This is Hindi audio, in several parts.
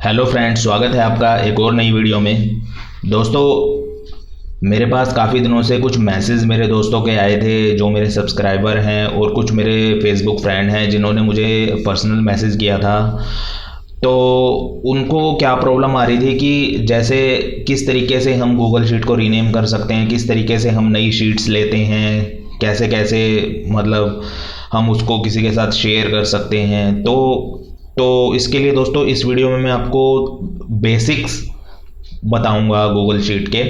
हेलो फ्रेंड्स, स्वागत है आपका एक और नई वीडियो में। दोस्तों, मेरे पास काफ़ी दिनों से कुछ मैसेज मेरे दोस्तों के आए थे जो मेरे सब्सक्राइबर हैं, और कुछ मेरे फेसबुक फ्रेंड हैं जिन्होंने मुझे पर्सनल मैसेज किया था। तो उनको क्या प्रॉब्लम आ रही थी कि जैसे किस तरीके से हम गूगल शीट को रीनेम कर सकते हैं, किस तरीके से हम नई शीट्स लेते हैं, कैसे कैसे मतलब हम उसको किसी के साथ शेयर कर सकते हैं। तो इसके लिए दोस्तों इस वीडियो में मैं आपको बेसिक्स बताऊंगा गूगल शीट के।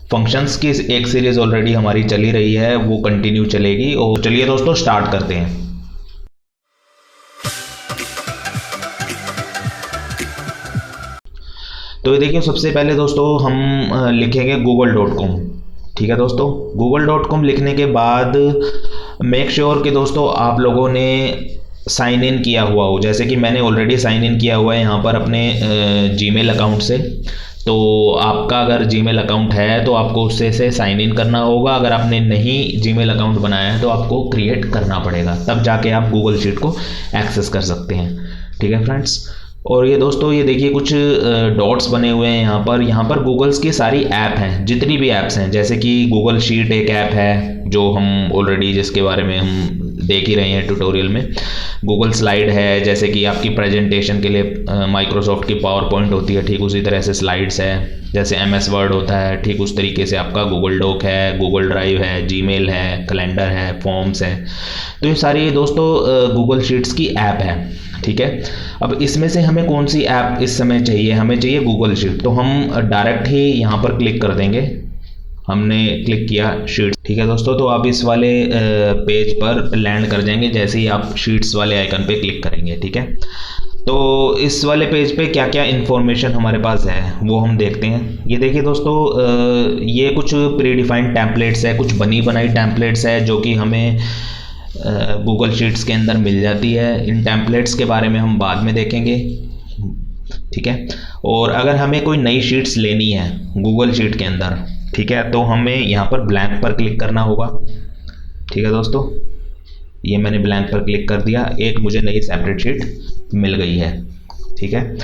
फंक्शंस की एक सीरीज़ ऑलरेडी हमारी चली रही है, वो कंटिन्यू चलेगी। और चलिए दोस्तों स्टार्ट करते हैं। तो ये देखिए, सबसे पहले दोस्तों हम लिखेंगे google.com। ठीक है दोस्तों, google.com लिखने के बाद मेक श्योर कि दोस्तों आप लोगों ने साइन इन किया हुआ हो। जैसे कि मैंने ऑलरेडी साइन इन किया हुआ है यहाँ पर अपने जीमेल अकाउंट से। तो आपका अगर जीमेल अकाउंट है तो आपको उससे से साइन इन करना होगा। अगर आपने नहीं जीमेल अकाउंट बनाया है तो आपको क्रिएट करना पड़ेगा, तब जाके आप गूगल शीट को एक्सेस कर सकते हैं। ठीक है फ्रेंड्स। और ये दोस्तों, ये देखिए कुछ डॉट्स बने हुए हैं यहाँ पर गूगल्स की सारी ऐप हैं, जितनी भी ऐप्स हैं। जैसे कि गूगल शीट एक ऐप है जो हम ऑलरेडी जिसके बारे में हम देख ही रहे हैं ट्यूटोरियल में। गूगल स्लाइड है, जैसे कि आपकी प्रेजेंटेशन के लिए माइक्रोसॉफ्ट की पावर पॉइंट होती है, ठीक उसी तरह से स्लाइड्स है। जैसे MS वर्ड होता है, ठीक उस तरीके से आपका गूगल डॉक है, गूगल ड्राइव है, जीमेल है, कैलेंडर है, फॉर्म्स है। तो ये सारी दोस्तों गूगल शीट्स की ऐप है। ठीक है। अब इसमें से हमें कौन सी ऐप इस समय चाहिए? हमें चाहिए गूगल शीट। तो हम डायरेक्ट ही यहाँ पर क्लिक कर देंगे। हमने क्लिक किया शीट। ठीक है दोस्तों, तो आप इस वाले पेज पर लैंड कर जाएंगे जैसे ही आप शीट्स वाले आइकन पे क्लिक करेंगे। ठीक है। तो इस वाले पेज पे क्या क्या इन्फॉर्मेशन हमारे पास है वो हम देखते हैं। ये देखिए दोस्तों, ये कुछ प्री डिफाइंड टेम्पलेट्स है, कुछ बनी बनाई टेम्पलेट्स है जो कि हमें गूगल शीट्स के अंदर मिल जाती है। इन टेम्पलेट्स के बारे में हम बाद में देखेंगे। ठीक है। और अगर हमें कोई नई शीट्स लेनी है गूगल शीट के अंदर, ठीक है, तो हमें यहाँ पर ब्लैंक पर क्लिक करना होगा। ठीक है दोस्तों, ये मैंने ब्लैंक पर क्लिक कर दिया, एक मुझे नई सेपरेट शीट मिल गई है। ठीक है।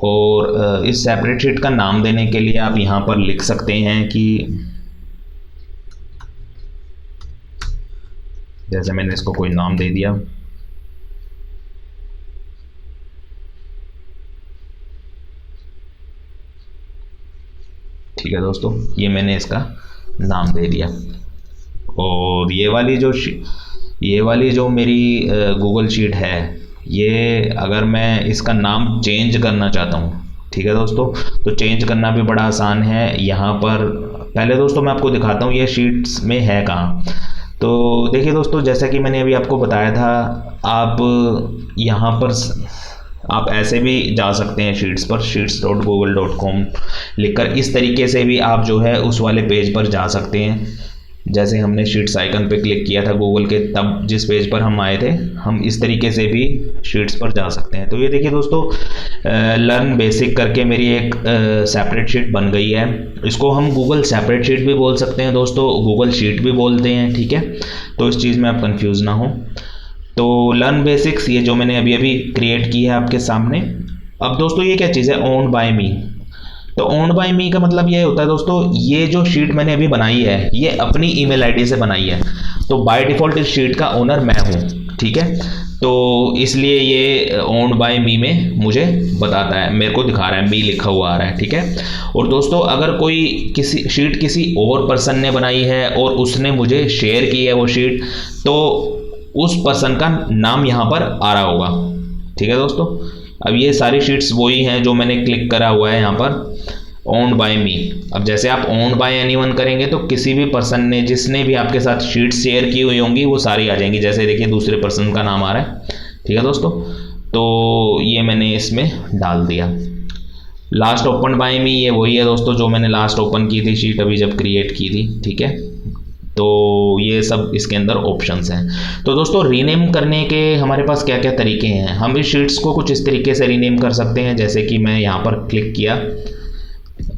और इस सेपरेट शीट का नाम देने के लिए आप यहाँ पर लिख सकते हैं कि जैसे मैंने इसको कोई नाम दे दिया। ठीक है दोस्तों, ये मैंने इसका नाम दे दिया। और ये वाली जो मेरी गूगल शीट है, ये अगर मैं इसका नाम चेंज करना चाहता हूँ, ठीक है दोस्तों, तो चेंज करना भी बड़ा आसान है। यहाँ पर पहले दोस्तों मैं आपको दिखाता हूँ ये शीट्स में है कहाँ। तो देखिए दोस्तों, जैसा कि मैंने अभी आपको बताया था, आप यहाँ पर आप ऐसे भी जा सकते हैं शीट्स पर, sheets.google.com लिखकर। इस तरीके से भी आप जो है उस वाले पेज पर जा सकते हैं। जैसे हमने शीट्स आइकन पे क्लिक किया था गूगल के, तब जिस पेज पर हम आए थे, हम इस तरीके से भी शीट्स पर जा सकते हैं। तो ये देखिए दोस्तों, लर्न बेसिक करके मेरी एक सेपरेट शीट बन गई है। इसको हम गूगल सेपरेट शीट भी बोल सकते हैं दोस्तों, गूगल शीट भी बोलते हैं। ठीक है। तो इस चीज़ में आप कंफ्यूज ना हो। तो लर्न बेसिक्स ये जो मैंने अभी अभी क्रिएट की है आपके सामने। अब दोस्तों ये क्या चीज़ है? ओन्ड बाय मी। तो ओन्ड बाय मी का मतलब ये होता है दोस्तों, ये जो शीट मैंने अभी बनाई है ये अपनी ईमेल आईडी से बनाई है। तो बाय डिफ़ॉल्ट इस शीट का ओनर मैं हूँ। ठीक है। तो इसलिए ये ओन्ड बाय मी में मुझे बताता है, मेरे को दिखा रहा है, मी लिखा हुआ आ रहा है। ठीक है। और दोस्तों, अगर कोई किसी शीट किसी और पर्सन ने बनाई है और उसने मुझे शेयर की है वो शीट, तो उस पर्सन का नाम यहाँ पर आ रहा होगा। ठीक है दोस्तों। अब ये सारी शीट्स वही हैं जो मैंने क्लिक करा हुआ है यहाँ पर, ओन्ड बाय मी। अब जैसे आप ओन्ड बाय एनीवन करेंगे तो किसी भी पर्सन ने जिसने भी आपके साथ शीट्स शेयर की हुई होंगी वो सारी आ जाएंगी। जैसे देखिए दूसरे पर्सन का नाम आ रहा है। ठीक है दोस्तों, तो ये मैंने इसमें डाल दिया। लास्ट ओपन बाय मी, ये वही है दोस्तों जो मैंने लास्ट ओपन की थी शीट अभी जब क्रिएट की थी। ठीक है। तो ये सब इसके अंदर ऑप्शंस हैं। तो दोस्तों, रीनेम करने के हमारे पास क्या क्या तरीके हैं? हम इस शीट्स को कुछ इस तरीके से रीनेम कर सकते हैं, जैसे कि मैं यहाँ पर क्लिक किया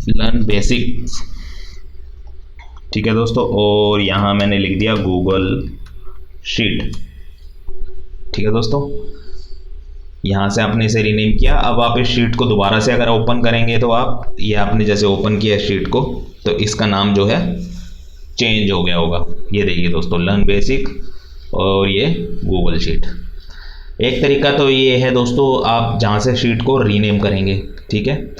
लर्न बेसिक्स। ठीक है दोस्तों, और यहाँ मैंने लिख दिया गूगल शीट। ठीक है दोस्तों, यहाँ से आपने इसे रीनेम किया। अब आप इस शीट को दोबारा से अगर ओपन करेंगे तो आप, ये आपने जैसे ओपन किया इस शीट को, तो इसका नाम जो है चेंज हो गया होगा। ये देखिए दोस्तों, लर्न बेसिक और ये गूगल शीट। एक तरीका तो ये है दोस्तों, आप जहाँ से शीट को रीनेम करेंगे, ठीक है।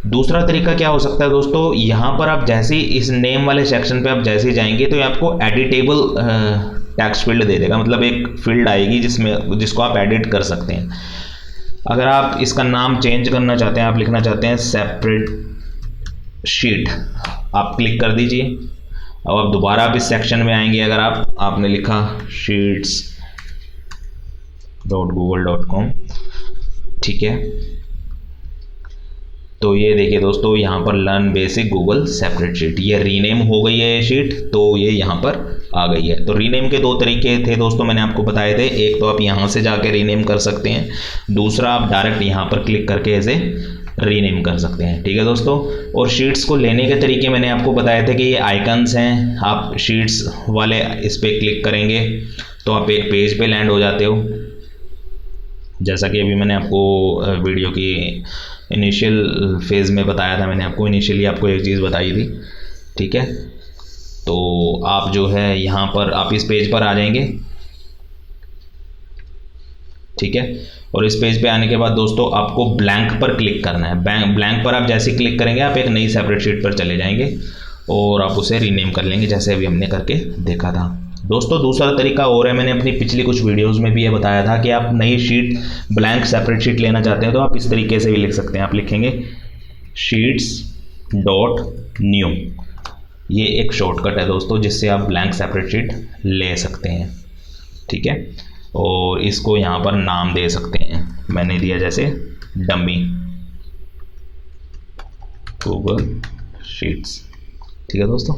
दूसरा तरीका क्या हो सकता है दोस्तों, यहाँ पर आप जैसे ही इस नेम वाले सेक्शन पे आप जैसे ही जाएंगे तो ये आपको एडिटेबल टेक्स्ट फील्ड दे देगा, मतलब एक फील्ड आएगी जिसको आप एडिट कर सकते हैं। अगर आप इसका नाम चेंज करना चाहते हैं, आप लिखना चाहते हैं सेपरेट शीट, आप क्लिक कर दीजिए। अब आप दोबारा आप इस सेक्शन में आएंगे, अगर आपने लिखा sheets.google.com, ठीक है, तो ये देखिए दोस्तों, यहाँ पर learn basic Google separate sheet, ये रीनेम हो गई है ये शीट, तो ये यहाँ पर आ गई है। तो रीनेम के दो तरीके थे दोस्तों, मैंने आपको बताए थे। एक तो आप यहाँ से जाके रीनेम कर सकते हैं, दूसरा आप डायरेक्ट यहाँ पर क्लिक करके ऐसे रीनेम कर सकते हैं, ठीक है दोस्तों। और शीट्स को लेने के तरीके मैंने आपको बताए थे कि ये आइकन्स हैं, आप शीट्स वाले इस पर क्लिक करेंगे तो आप एक पेज पे लैंड हो जाते हो। जैसा कि अभी मैंने आपको वीडियो की इनिशियल फेज़ में बताया था, मैंने आपको इनिशियली आपको एक चीज़ बताई थी, ठीक है। तो आप जो है यहाँ पर आप इस पेज पर आ जाएंगे, ठीक है। और इस पेज पे आने के बाद दोस्तों आपको ब्लैंक पर क्लिक करना है। ब्लैंक पर आप जैसे क्लिक करेंगे आप एक नई सेपरेट शीट पर चले जाएंगे और आप उसे रीनेम कर लेंगे, जैसे अभी हमने करके देखा था दोस्तों। दूसरा तरीका और है, मैंने अपनी पिछली कुछ वीडियोस में भी ये बताया था कि आप नई शीट ब्लैंक सेपरेट शीट लेना चाहते हैं तो आप इस तरीके से भी लिख सकते हैं। आप लिखेंगे sheets.new, ये एक शॉर्टकट है दोस्तों जिससे आप ब्लैंक सेपरेट शीट ले सकते हैं, ठीक है। और इसको यहाँ पर नाम दे सकते हैं, मैंने दिया जैसे डमी गूगल शीट्स, ठीक है दोस्तों।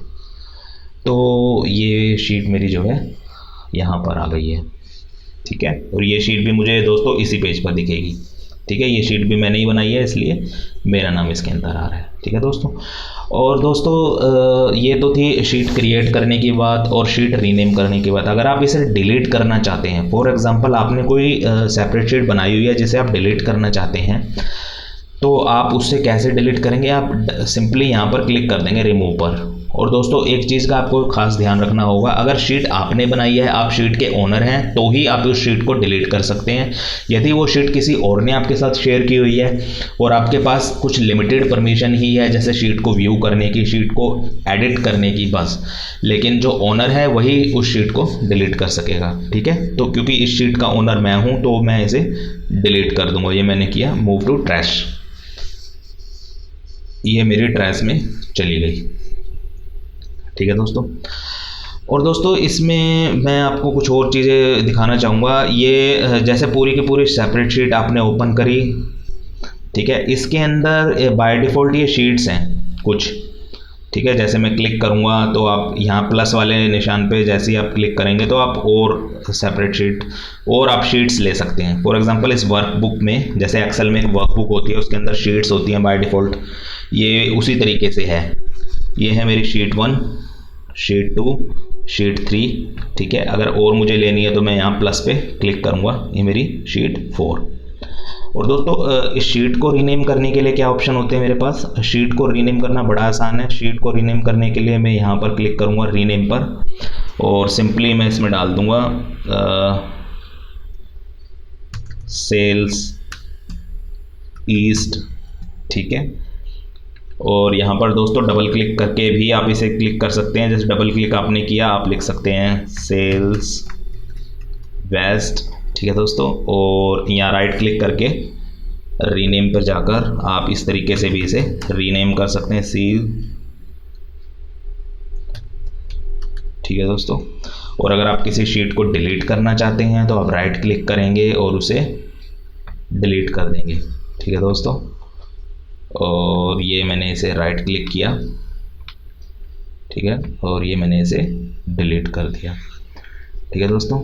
तो ये शीट मेरी जो है यहाँ पर आ गई है, ठीक है। और ये शीट भी मुझे दोस्तों इसी पेज पर दिखेगी, ठीक है। ये शीट भी मैंने ही बनाई है इसलिए मेरा नाम इसके अंदर आ रहा है, ठीक है दोस्तों। और दोस्तों ये तो थी शीट क्रिएट करने की बात और शीट रीनेम करने की बात। अगर आप इसे डिलीट करना चाहते हैं, फॉर एग्जांपल आपने कोई सेपरेट शीट बनाई हुई है जिसे आप डिलीट करना चाहते हैं, तो आप उससे कैसे डिलीट करेंगे, आप सिंपली यहाँ पर क्लिक कर देंगे रिमूव पर। और दोस्तों एक चीज़ का आपको खास ध्यान रखना होगा, अगर शीट आपने बनाई है, आप शीट के ओनर हैं, तो ही आप उस शीट को डिलीट कर सकते हैं। यदि वो शीट किसी और ने आपके साथ शेयर की हुई है और आपके पास कुछ लिमिटेड परमिशन ही है, जैसे शीट को व्यू करने की, शीट को एडिट करने की बस, लेकिन जो ओनर है वही उस शीट को डिलीट कर सकेगा, ठीक है। तो क्योंकि इस शीट का ओनर मैं हूँ तो मैं इसे डिलीट कर दूंगा। ये मैंने किया मूव टू ट्रैश, ये मेरी ट्रैश में चली गई, ठीक है दोस्तों। और दोस्तों इसमें मैं आपको कुछ और चीज़ें दिखाना चाहूँगा। ये जैसे पूरी की पूरी सेपरेट शीट आपने ओपन करी, ठीक है। इसके अंदर बाय डिफ़ॉल्ट ये शीट्स हैं कुछ, ठीक है। जैसे मैं क्लिक करूँगा तो आप यहाँ प्लस वाले निशान पे जैसे ही आप क्लिक करेंगे तो आप और सेपरेट शीट और आप शीट्स ले सकते हैं। फॉर एग्जांपल इस वर्कबुक में, जैसे एक्सेल में एक वर्कबुक होती है उसके अंदर शीट्स होती हैं बाय डिफ़ॉल्ट, ये उसी तरीके से है। ये है मेरी शीट 1, शीट 2, शीट 3, ठीक है। अगर और मुझे लेनी है तो मैं यहाँ प्लस पे क्लिक करूँगा, ये मेरी शीट 4। और दोस्तों इस शीट को रीनेम करने के लिए क्या ऑप्शन होते हैं मेरे पास। शीट को रीनेम करना बड़ा आसान है। शीट को रीनेम करने के लिए मैं यहाँ पर क्लिक करूँगा रीनेम पर, और सिंपली मैं इसमें डाल दूँगा सेल्स ईस्ट, ठीक है। और यहाँ पर दोस्तों डबल क्लिक करके भी आप इसे क्लिक कर सकते हैं। जैसे डबल क्लिक आपने किया, आप लिख सकते हैं सेल्स वेस्ट, ठीक है दोस्तों। और यहाँ राइट क्लिक करके रीनेम पर जाकर आप इस तरीके से भी इसे रीनेम कर सकते हैं, सील, ठीक है दोस्तों। और अगर आप किसी शीट को डिलीट करना चाहते हैं तो आप राइट क्लिक करेंगे और उसे डिलीट कर देंगे, ठीक है दोस्तों। और ये मैंने इसे राइट क्लिक किया, ठीक है, और ये मैंने इसे डिलीट कर दिया, ठीक है दोस्तों।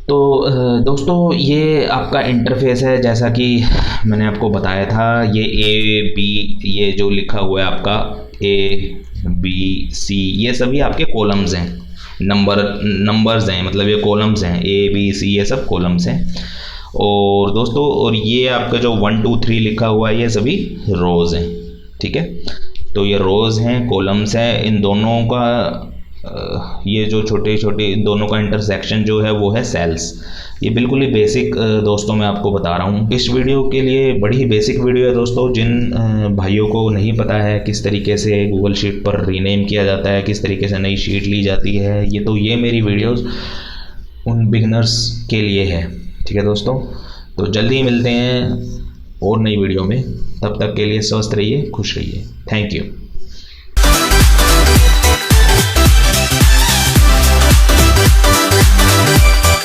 तो दोस्तों ये आपका इंटरफेस है, जैसा कि मैंने आपको बताया था। ये A, B, ये जो लिखा हुआ है आपका A, B, C, ये सभी आपके कॉलम्स हैं, नंबर्स हैं, मतलब ये कॉलम्स हैं, A, B, C, ये सब कॉलम्स हैं। और दोस्तों, और ये आपका जो 1 2 3 लिखा हुआ है ये सभी रोज़ हैं, ठीक है। तो ये रोज़ हैं, कॉलम्स हैं, इन दोनों का ये जो छोटे छोटे इन दोनों का इंटरसेक्शन जो है वो है सेल्स। ये बिल्कुल ही बेसिक दोस्तों मैं आपको बता रहा हूँ। इस वीडियो के लिए बड़ी ही बेसिक वीडियो है दोस्तों। जिन भाइयों को नहीं पता है किस तरीके से गूगल शीट पर रीनेम किया जाता है, किस तरीके से नई शीट ली जाती है, ये मेरी वीडियोस उन बिगनर्स के लिए है, ठीक है दोस्तों। तो जल्दी ही मिलते हैं और नई वीडियो में, तब तक के लिए स्वस्थ रहिए, खुश रहिए। Thank you.